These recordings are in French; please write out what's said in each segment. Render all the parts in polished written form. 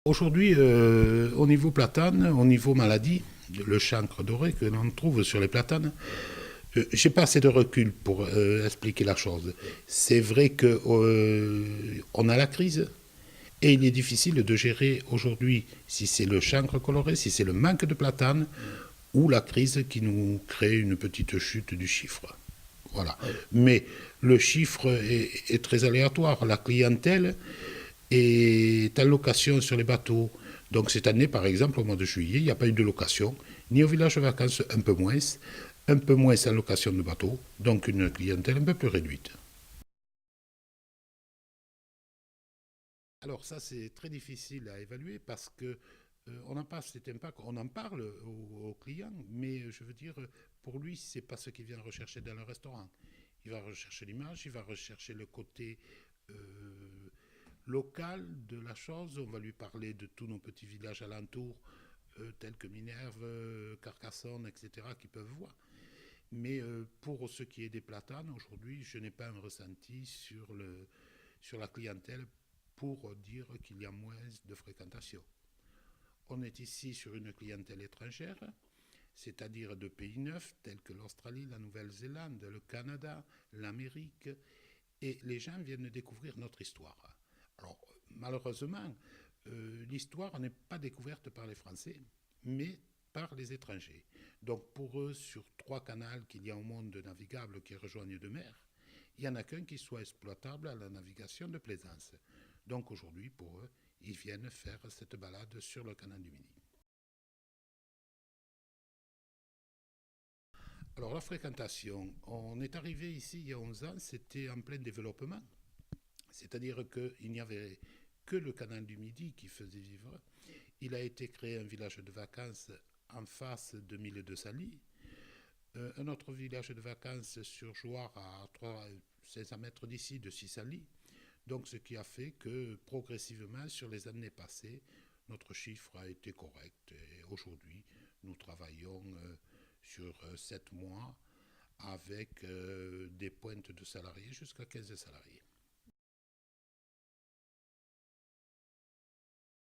Aujourd'hui, au niveau platane, au niveau maladie, le chancre doré que l'on trouve sur les platanes, j'ai pas assez de recul pour expliquer la chose. C'est vrai que on a la crise et il est difficile de gérer aujourd'hui si c'est le chancre coloré, si c'est le manque de platane ou la crise qui nous crée une petite chute du chiffre. Voilà. Mais le chiffre est très aléatoire. La clientèle est en location sur les bateaux. Donc cette année, par exemple, au mois de juillet, il n'y a pas eu de location, ni au village de vacances, un peu moins en location de bateaux, donc une clientèle un peu plus réduite. Alors ça, c'est très difficile à évaluer parce que on n'a pas cet impact, on en parle aux clients, mais je veux dire, pour lui, c'est pas ce qu'il vient rechercher dans le restaurant. Il va rechercher l'image, il va rechercher le côté euh, local de la chose. On va lui parler de tous nos petits villages alentours, tels que Minerve, Carcassonne, etc., qui peuvent voir. Mais pour ce qui est des platanes, aujourd'hui, je n'ai pas un ressenti sur la clientèle pour dire qu'il y a moins de fréquentation. On est ici sur une clientèle étrangère, c'est-à-dire de pays neufs tels que l'Australie, la Nouvelle-Zélande, le Canada, l'Amérique, et les gens viennent découvrir notre histoire. Alors, malheureusement, l'histoire n'est pas découverte par les Français, mais par les étrangers. Donc, pour eux, sur 3 canaux qu'il y a au monde navigables qui rejoignent de mer, il n'y en a qu'un qui soit exploitable à la navigation de plaisance. Donc, aujourd'hui, pour eux, ils viennent faire cette balade sur le canal du Midi. Alors, la fréquentation, on est arrivé ici il y a 11 ans, c'était en plein développement. C'est-à-dire qu'il n'y avait que le canal du Midi qui faisait vivre. Il a été créé un village de vacances en face de 1200 lits. Un autre village de vacances sur Jouarre à 500 mètres d'ici de 600 lits. Donc ce qui a fait que progressivement sur les années passées, notre chiffre a été correct. Et aujourd'hui, nous travaillons sur 7 mois avec des pointes de salariés jusqu'à 15 salariés.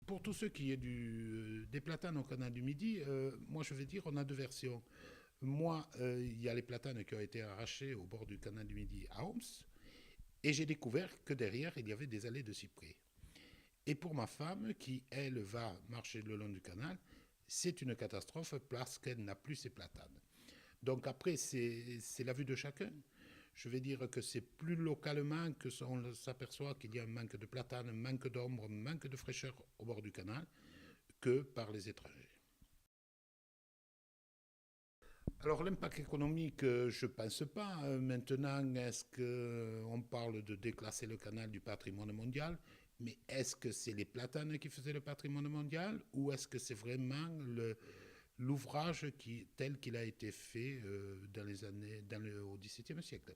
Pour tout ce qui est des platanes au canal du Midi, moi je vais dire on a deux versions. Moi, il y a les platanes qui ont été arrachés au bord du canal du Midi à Homs, et j'ai découvert que derrière il y avait des allées de cyprès. Et pour ma femme, qui elle va marcher le long du canal, c'est une catastrophe parce qu'elle n'a plus ses platanes. Donc après, c'est la vue de chacun. Je vais dire que c'est plus localement que on s'aperçoit qu'il y a un manque de platane, un manque d'ombre, un manque de fraîcheur au bord du canal que par les étrangers. Alors l'impact économique, je ne pense pas. Maintenant, est-ce qu'on parle de déclasser le canal du patrimoine mondial? Mais est-ce que c'est les platanes qui faisaient le patrimoine mondial ou est-ce que c'est vraiment l'ouvrage tel qu'il a été fait dans les années, au XVIIe siècle?